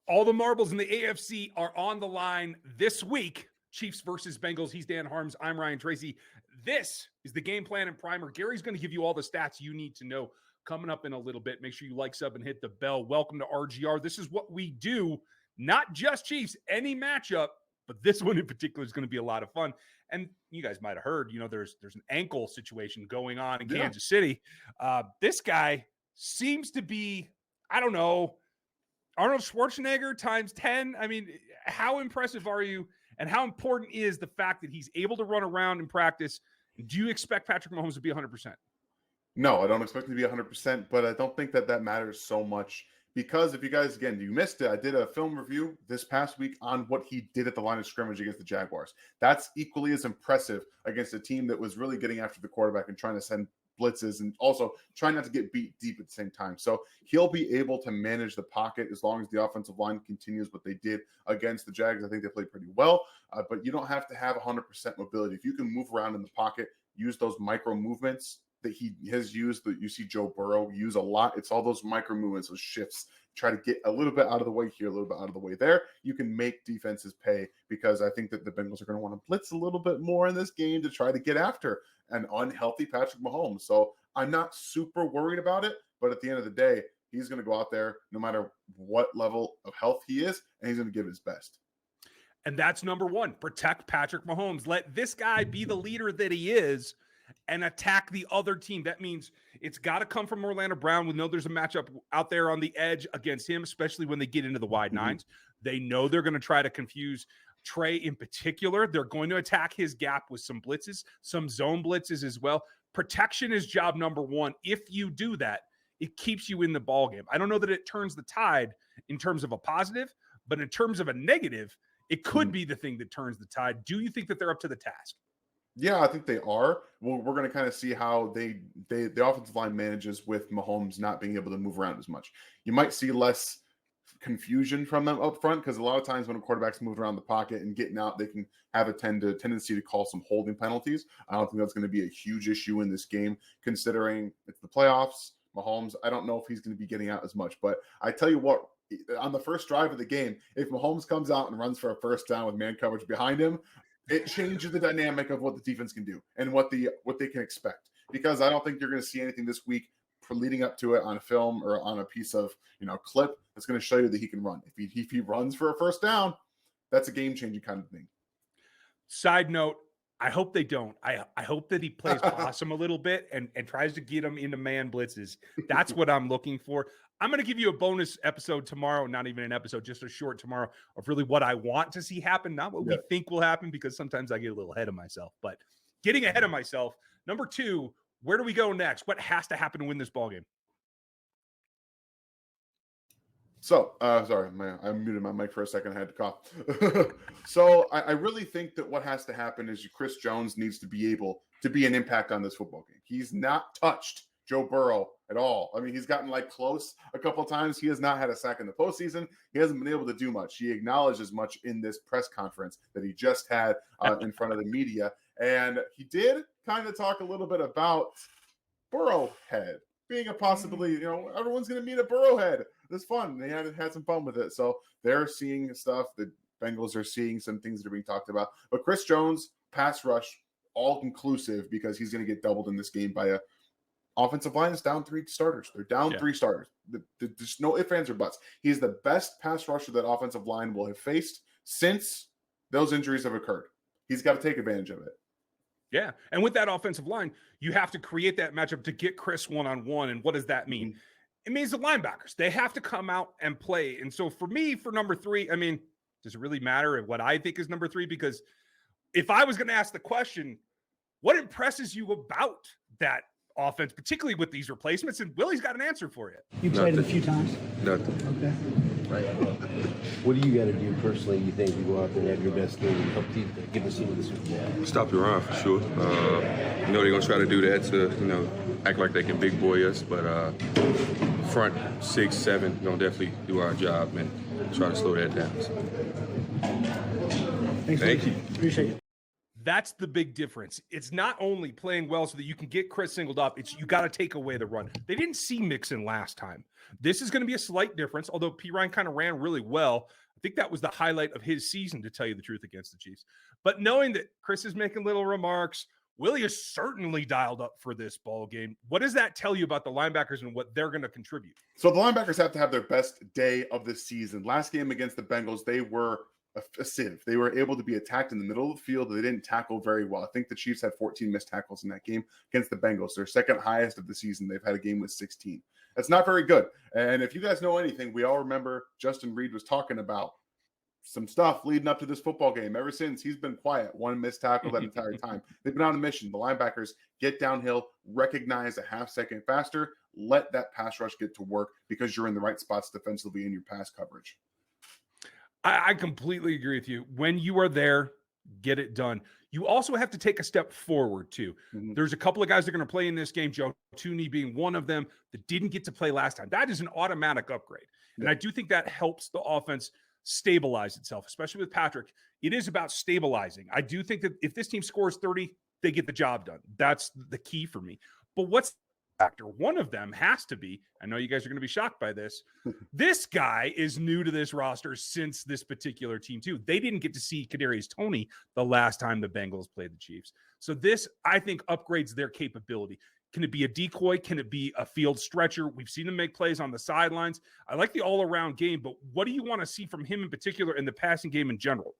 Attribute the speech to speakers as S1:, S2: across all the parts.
S1: All the marbles in the AFC are on the line this week. Chiefs versus Bengals. He's Dan Harms. I'm Ryan Tracy. This is the Game Plan and Primer. Gary's going to give you all the stats you need to know coming up in a little bit. Make sure you like, sub, and hit the bell. Welcome to RGR. This is what we do. Not just Chiefs, any matchup, but this one in particular is going to be a lot of fun. And you guys might have heard, there's an ankle situation going on in Kansas City. This guy seems to be, I don't know, Arnold Schwarzenegger times 10. I mean, how impressive are you? And how important is the fact that he's able to run around in practice? Do you expect Patrick Mahomes to be 100%?
S2: No, I don't expect him to be 100%, but I don't think that matters so much because if you guys, again, you missed it, I did a film review this past week on what he did at the line of scrimmage against the Jaguars. That's equally as impressive against a team that was really getting after the quarterback and trying to send blitzes and also trying not to get beat deep at the same time. So he'll be able to manage the pocket as long as the offensive line continues what they did against the Jags. I think they played pretty well, but you don't have to have 100% mobility. If you can move around in the pocket, use those micro movements that he has used, that you see Joe Burrow use a lot. It's all those micro movements, those shifts. Try to get a little bit out of the way here, a little bit out of the way there. You can make defenses pay because I think that the Bengals are going to want to blitz a little bit more in this game to try to get after an unhealthy Patrick Mahomes. So I'm not super worried about it, but at the end of the day, he's going to go out there no matter what level of health he is, and he's going to give his best.
S1: And that's number one. Protect Patrick Mahomes. Let this guy be the leader that he is and attack the other team. That means it's got to come from Orlando Brown. We know there's a matchup out there on the edge against him, especially when they get into the wide nines. They know they're going to try to confuse Trey in particular. They're going to attack his gap with some blitzes, some zone blitzes as well. Protection is job number one. If you do that, it keeps you in the ballgame. I don't know that it turns the tide in terms of a positive, but in terms of a negative, it could be the thing that turns the tide. Do you think that they're up to the task?
S2: Yeah, I think they are. Well, we're going to kind of see how the offensive line manages with Mahomes not being able to move around as much. You might see less confusion from them up front because a lot of times when a quarterback's moved around the pocket and getting out, they can have a tendency to call some holding penalties. I don't think that's going to be a huge issue in this game considering it's the playoffs. Mahomes, I don't know if he's going to be getting out as much, but I tell you what, on the first drive of the game, if Mahomes comes out and runs for a first down with man coverage behind him, it changes the dynamic of what the defense can do and what they can expect. Because I don't think you're going to see anything this week for leading up to it on a film or on a piece of clip that's going to show you that he can run. If he runs for a first down, that's a game-changing kind of thing.
S1: Side note, I hope they don't. I hope that he plays possum a little bit and tries to get him into man blitzes. That's what I'm looking for. I'm going to give you a bonus episode tomorrow, not even an episode, just a short tomorrow of really what I want to see happen, not what we think will happen, because sometimes I get a little ahead of myself. But getting ahead of myself, number two, where do we go next? What has to happen to win this ballgame?
S2: So, sorry, I muted my mic for a second. I had to cough. So I really think that what has to happen is Chris Jones needs to be able to be an impact on this football game. He's not touched Joe Burrow at all. I mean, he's gotten close a couple of times. He has not had a sack in the postseason. He hasn't been able to do much. He acknowledged as much in this press conference that he just had in front of the media. And he did kind of talk a little bit about Burrow head being a possibility. Everyone's going to meet a Burrow head. It's fun. They had some fun with it. So they're seeing stuff. The Bengals are seeing some things that are being talked about. But Chris Jones, pass rush, all conclusive because he's going to get doubled in this game by a offensive line is down 3 starters. They're down 3 starters. There's no ifs, ands, or buts. He's the best pass rusher that offensive line will have faced since those injuries have occurred. He's got to take advantage of it.
S1: Yeah, and with that offensive line, you have to create that matchup to get Chris one-on-one, and what does that mean? It means the linebackers. They have to come out and play. And so for me, for number 3, I mean, does it really matter what I think is number 3? Because if I was going to ask the question, what impresses you about that offense, particularly with these replacements? And Willie's got an answer for you.
S3: You played him a few times.
S4: Nothing.
S3: Okay.
S4: What do you got to do personally, you think, to go out there and have your best game and help get us into the Super Bowl?
S5: Stop the run for sure. They're going to try to do that to, act like they can big boy us. But front 6, 7, going to definitely do our job and try to slow that down. So.
S3: Thank you. Appreciate it.
S1: That's the big difference. It's not only playing well so that you can get Chris singled up, it's you got to take away the run. They didn't see Mixon last time. This is going to be a slight difference, although P. Ryan kind of ran really well. I think that was the highlight of his season, to tell you the truth, against the Chiefs. But knowing that Chris is making little remarks, Willie is certainly dialed up for this ball game. What does that tell you about the linebackers and what they're going to contribute?
S2: So the linebackers have to have their best day of the season. Last game against the Bengals, they were a sieve. They were able to be attacked in the middle of the field. They didn't tackle very well. I think the Chiefs had 14 missed tackles in that game against the Bengals. Their second highest of the season. They've had a game with 16. That's not very good. And if you guys know anything, we all remember Justin Reed was talking about some stuff leading up to this football game. Ever since, he's been quiet. One missed tackle that entire time. They've been on a mission. The linebackers get downhill, recognize a half second faster, let that pass rush get to work because you're in the right spots defensively in your pass coverage.
S1: I completely agree with you. When you are there, get it done. You also have to take a step forward, too.
S2: Mm-hmm.
S1: There's a couple of guys that are going to play in this game, Joe Tooney being one of them, that didn't get to play last time. That is an automatic upgrade. Yeah. And I do think that helps the offense stabilize itself, especially with Patrick. It is about stabilizing. I do think that if this team scores 30, they get the job done. That's the key for me. But what's factor? One of them has to be, I know you guys are going to be shocked by this, this guy is new to this roster since this particular team too. They didn't get to see Kadarius Toney the last time the Bengals played the Chiefs. So this, I think, upgrades their capability. Can it be a decoy? Can it be a field stretcher? We've seen him make plays on the sidelines. I like the all-around game, but what do you want to see from him in particular in the passing game in general?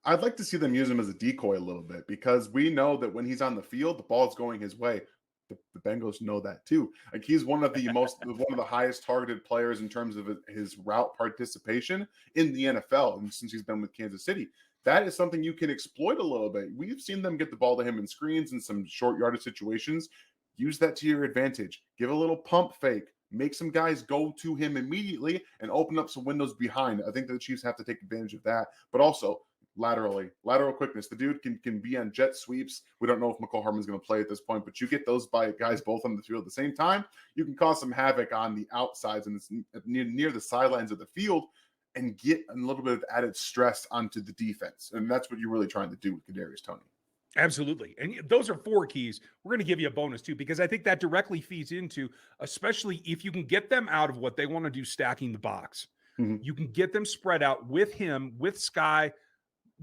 S2: I'd like to see them use him as a decoy a little bit because we know that when he's on the field, the ball's going his way. The Bengals know that too. Like he's one of the highest targeted players in terms of his route participation in the NFL. And since he's been with Kansas City, that is something you can exploit a little bit. We've seen them get the ball to him in screens and some short yardage situations. Use that to your advantage. Give a little pump fake. Make some guys go to him immediately and open up some windows behind. I think that the Chiefs have to take advantage of that. But also, lateral quickness. The dude can be on jet sweeps. We don't know if McCall Harmon's going to play at this point, but you get those guys both on the field at the same time, you can cause some havoc on the outsides and near the sidelines of the field and get a little bit of added stress onto the defense. And that's what you're really trying to do with Kadarius Toney.
S1: Absolutely. And those are 4 keys. We're going to give you a bonus too, because I think that directly feeds into, especially if you can get them out of what they want to do, stacking the box. Mm-hmm. You can get them spread out with him, with Sky.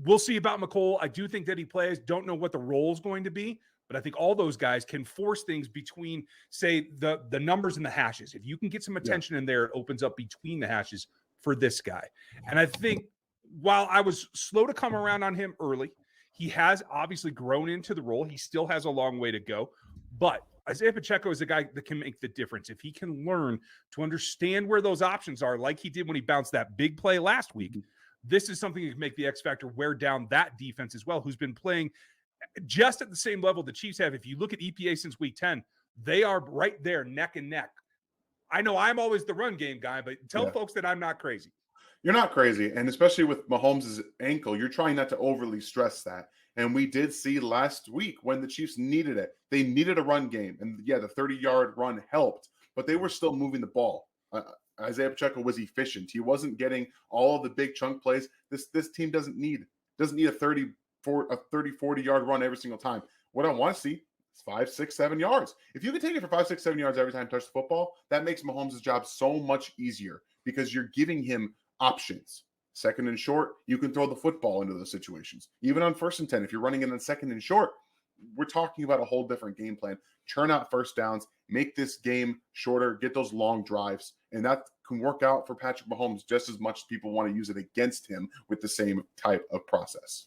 S1: We'll see about McCole. I do think that he plays. Don't know what the role is going to be, but I think all those guys can force things between, say, the numbers and the hashes. If you can get some attention in there, it opens up between the hashes for this guy. And I think while I was slow to come around on him early, he has obviously grown into the role. He still has a long way to go, but Isaiah Pacheco is a guy that can make the difference. If he can learn to understand where those options are, like he did when he bounced that big play last week, this is something that can make the X factor wear down that defense as well, who's been playing just at the same level the Chiefs have. If you look at EPA since week 10, they are right there neck and neck. I know I'm always the run game guy, but tell folks that I'm not crazy.
S2: You're not crazy. And especially with Mahomes' ankle, you're trying not to overly stress that. And we did see last week when the Chiefs needed it. They needed a run game. And the 30-yard run helped, but they were still moving the ball. Isaiah Pacheco was efficient. He wasn't getting all of the big chunk plays. This team doesn't need a 30-40 yard run every single time. What I want to see is 5, 6, 7 yards. If you can take it for 5, 6, 7 yards every time you touch the football, that makes Mahomes' job so much easier because you're giving him options. Second and short, you can throw the football into those situations. Even on 1st and 10, if you're running in on 2nd and short, we're talking about a whole different game plan. Churn out first downs, make this game shorter, get those long drives, and that can work out for Patrick Mahomes just as much as people want to use it against him with the same type of process.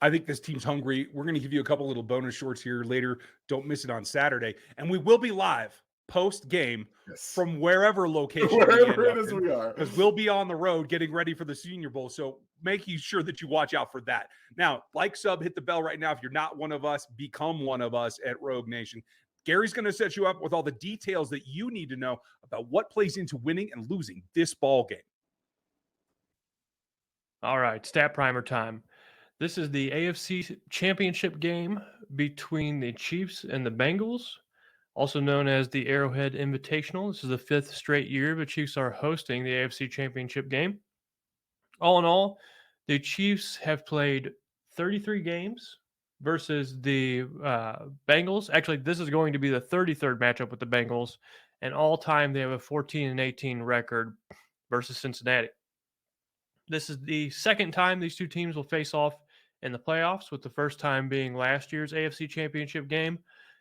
S1: I think this team's hungry. We're going to give you a couple little bonus shorts here later. Don't miss it on Saturday. And we will be live post-game from wherever location
S2: wherever it is we are.
S1: Because we'll be on the road getting ready for the Senior Bowl. So make sure that you watch out for that. Now, sub, hit the bell right now. If you're not one of us, become one of us at Rogue Nation. Gary's going to set you up with all the details that you need to know about what plays into winning and losing this ball game.
S3: All right, stat primer time. This is the AFC Championship game between the Chiefs and the Bengals, also known as the Arrowhead Invitational. This is the 5th straight year the Chiefs are hosting the AFC Championship game. All in all, the Chiefs have played 33 games versus the Bengals. Actually, this is going to be the 33rd matchup with the Bengals, and all time they have a 14-18 record versus Cincinnati. This is the second time these two teams will face off in the playoffs, with the first time being last year's AFC Championship game,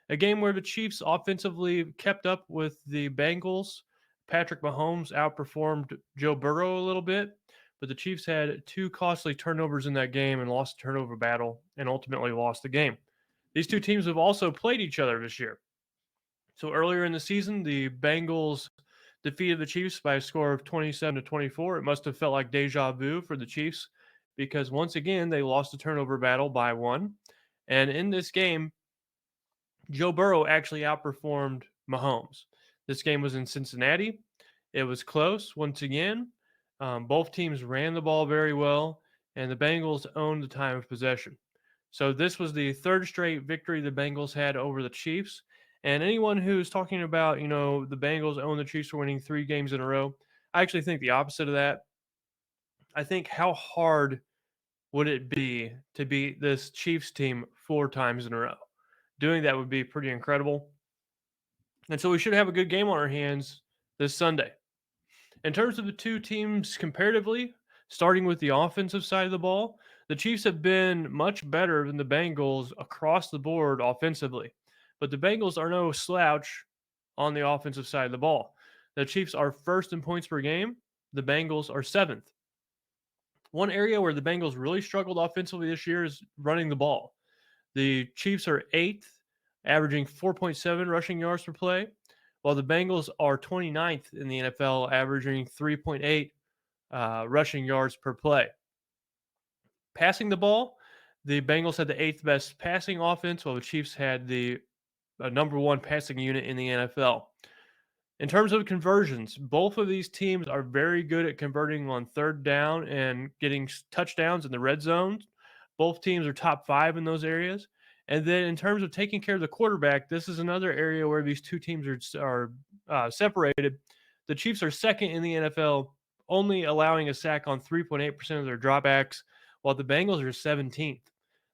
S3: a game where the Chiefs offensively kept up with the Bengals. Patrick Mahomes outperformed Joe Burrow a little bit, but the Chiefs had two costly turnovers in that game and lost the turnover battle and ultimately lost the game. These two teams have also played each other this year. So earlier in the season, the Bengals defeated the Chiefs by a score of 27-24. It must have felt like deja vu for the Chiefs because once again, they lost the turnover battle by one. And in this game, Joe Burrow actually outperformed Mahomes. This game was in Cincinnati. It was close once again. Both teams ran the ball very well, and the Bengals owned the time of possession. So this was the third straight victory the Bengals had over the Chiefs. And anyone who's talking about, the Bengals own the Chiefs for winning 3 games in a row, I actually think the opposite of that. I think how hard would it be to beat this Chiefs team 4 times in a row? Doing that would be pretty incredible. And so we should have a good game on our hands this Sunday. In terms of the two teams comparatively, starting with the offensive side of the ball, the Chiefs have been much better than the Bengals across the board offensively. But the Bengals are no slouch on the offensive side of the ball. The Chiefs are first in points per game. The Bengals are 7th. One area where the Bengals really struggled offensively this year is running the ball. The Chiefs are 8th, averaging 4.7 rushing yards per play, while the Bengals are 29th in the NFL, averaging 3.8 rushing yards per play. Passing the ball, the Bengals had the 8th best passing offense, while the Chiefs had the number 1 passing unit in the NFL. In terms of conversions, both of these teams are very good at converting on third down and getting touchdowns in the red zone. Both teams are top 5 in those areas. And then in terms of taking care of the quarterback, this is another area where these two teams are separated. The Chiefs are 2nd in the NFL, only allowing a sack on 3.8% of their dropbacks, while the Bengals are 17th.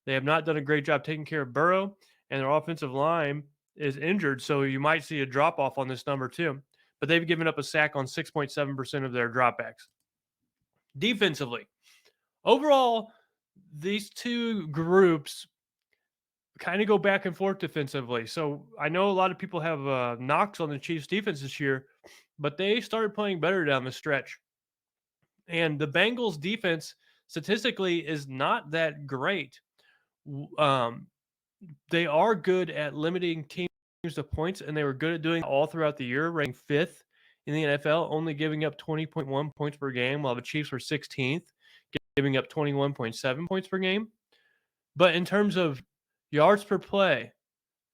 S3: They have not done a great job taking care of Burrow, and their offensive line is injured, so you might see a drop-off on this number too. But they've given up a sack on 6.7% of their dropbacks. Defensively, overall, these two groups kind of go back and forth defensively. So I know a lot of people have knocks on the Chiefs defense this year, but they started playing better down the stretch. And the Bengals defense statistically is not that great. They are good at limiting teams to points, and they were good at doing it all throughout the year, ranked 5th in the NFL, only giving up 20.1 points per game, while the Chiefs were 16th, giving up 21.7 points per game. But in terms of yards per play,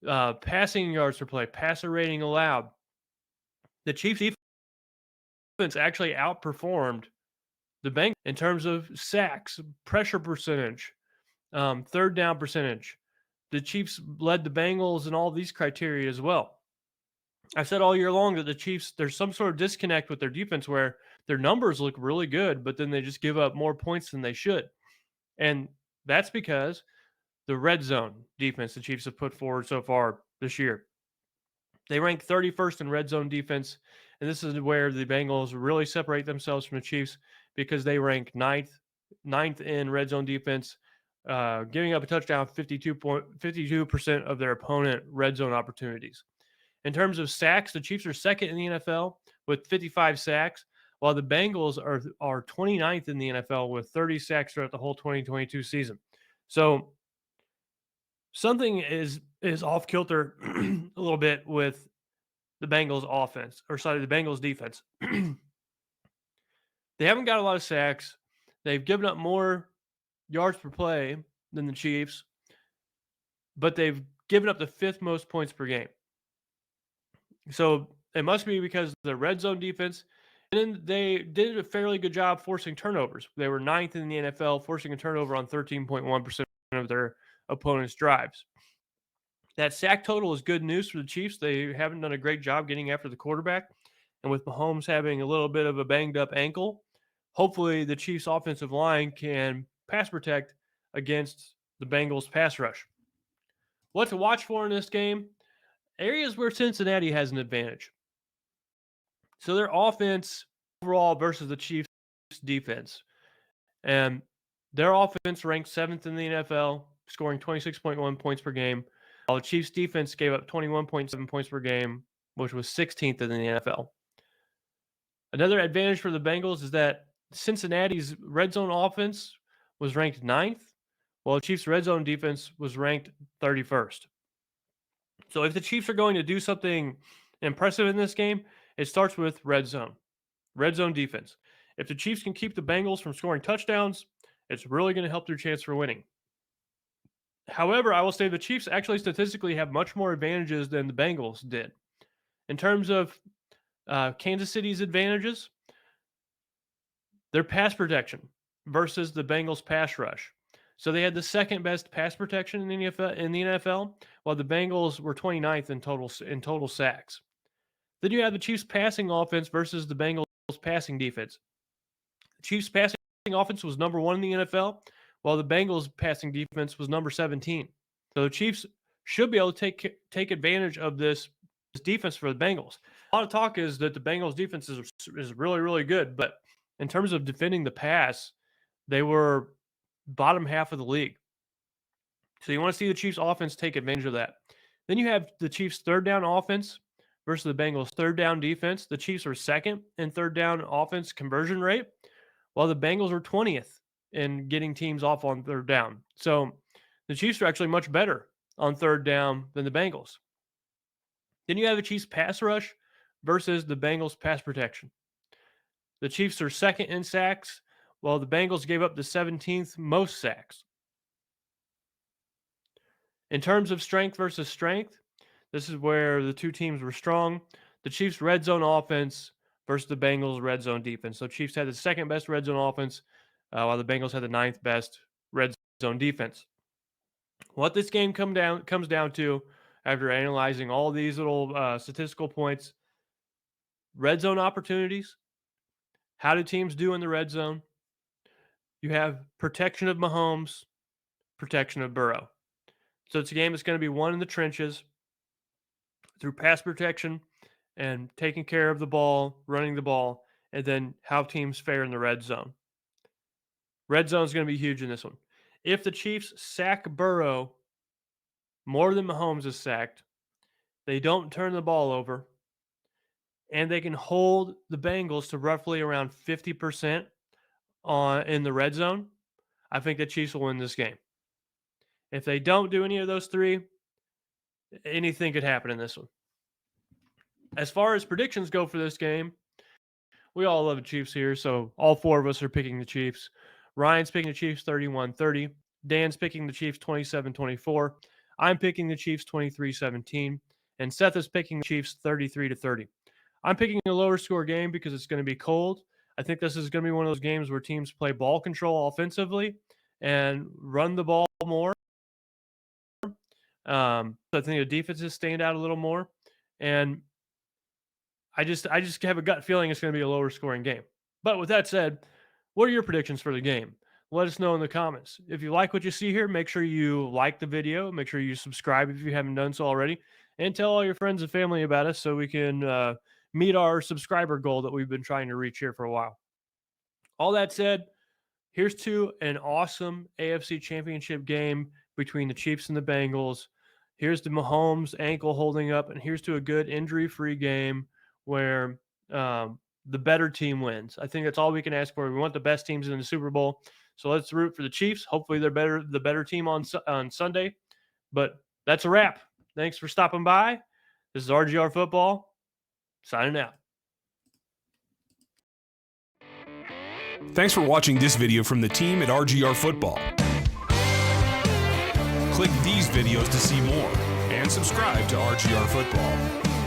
S3: passing yards per play, passer rating allowed, the Chiefs defense actually outperformed the Bengals in terms of sacks, pressure percentage, third down percentage. The Chiefs led the Bengals in all these criteria as well. I've said all year long that the Chiefs, there's some sort of disconnect with their defense where their numbers look really good, but then they just give up more points than they should. And that's because the red zone defense the Chiefs have put forward so far this year. They rank 31st in red zone defense, and this is where the Bengals really separate themselves from the Chiefs because they rank ninth in red zone defense, giving up a touchdown 52% of their opponent red zone opportunities. In terms of sacks, the Chiefs are 2nd in the NFL with 55 sacks, while the Bengals are 29th in the NFL with 30 sacks throughout the whole 2022 season. So something is off kilter a little bit with the Bengals offense, or sorry, the Bengals defense. They haven't got a lot of sacks. They've given up more yards per play than the Chiefs, but they've given up the 5th most points per game. So it must be because of the red zone defense. And then they did a fairly good job forcing turnovers. They were 9th in the NFL, forcing a turnover on 13.1% of their opponent's drives. That sack total is good news for the Chiefs. They haven't done a great job getting after the quarterback. And with Mahomes having a little bit of a banged up ankle, hopefully the Chiefs offensive line can pass protect against the Bengals pass rush. What to watch for in this game? Areas where Cincinnati has an advantage. So their offense overall versus the Chiefs defense. And their offense ranked 7th in the NFL, scoring 26.1 points per game, while the Chiefs defense gave up 21.7 points per game, which was 16th in the NFL. Another advantage for the Bengals is that Cincinnati's red zone offense was ranked 9th, while the Chiefs' red zone defense was ranked 31st. So if the Chiefs are going to do something impressive in this game, it starts with red zone defense. If the Chiefs can keep the Bengals from scoring touchdowns, it's really going to help their chance for winning. However, I will say the Chiefs actually statistically have much more advantages than the Bengals did. In terms of Kansas City's advantages, their pass protection versus the Bengals pass rush. So they had the second best pass protection in the NFL, while the Bengals were 29th in total sacks. Then you have the Chiefs passing offense versus the Bengals passing defense. The Chiefs passing offense was number 1 in the NFL, while the Bengals passing defense was number 17. So the Chiefs should be able to take advantage of this defense for the Bengals. A lot of talk is that the Bengals defense is really, really good, but in terms of defending the pass, they were bottom half of the league. So you want to see the Chiefs offense take advantage of that. Then you have the Chiefs third down offense versus the Bengals third down defense. The Chiefs were second in third down offense conversion rate, while the Bengals were 20th in getting teams off on third down. So the Chiefs are actually much better on third down than the Bengals. Then you have the Chiefs pass rush versus the Bengals pass protection. The Chiefs are second in sacks, while the Bengals gave up the 17th most sacks. In terms of strength versus strength, this is where the two teams were strong. The Chiefs' red zone offense versus the Bengals' red zone defense. So Chiefs had the second best red zone offense, while the Bengals had the 9th best red zone defense. What this game comes down to, after analyzing all these little statistical points, red zone opportunities. How do teams do in the red zone? You have protection of Mahomes, protection of Burrow. So it's a game that's going to be won in the trenches through pass protection and taking care of the ball, running the ball, and then how teams fare in the red zone. Red zone is going to be huge in this one. If the Chiefs sack Burrow more than Mahomes is sacked, they don't turn the ball over, and they can hold the Bengals to roughly around 50% in the red zone, I think the Chiefs will win this game. If they don't do any of those three, anything could happen in this one. As far as predictions go for this game, we all love the Chiefs here, so all 4 of us are picking the Chiefs. Ryan's picking the Chiefs 31-30. Dan's picking the Chiefs 27-24. I'm picking the Chiefs 23-17. And Seth is picking the Chiefs 33-30. I'm picking a lower score game because it's going to be cold. I think this is going to be one of those games where teams play ball control offensively and run the ball more. I think the defenses stand out a little more. And I just have a gut feeling it's going to be a lower scoring game. But with that said, what are your predictions for the game? Let us know in the comments. If you like what you see here, make sure you like the video. Make sure you subscribe if you haven't done so already. And tell all your friends and family about us so we can meet our subscriber goal that we've been trying to reach here for a while. All that said, here's to an awesome AFC Championship game between the Chiefs and the Bengals. Here's to Mahomes' ankle holding up, and here's to a good injury-free game where the better team wins. I think that's all we can ask for. We want the best teams in the Super Bowl. So let's root for the Chiefs. Hopefully they're the better team on Sunday. But that's a wrap. Thanks for stopping by. This is RGR Football, signing out.
S6: Thanks for watching this video from the team at RGR Football. Click these videos to see more and subscribe to RGR Football.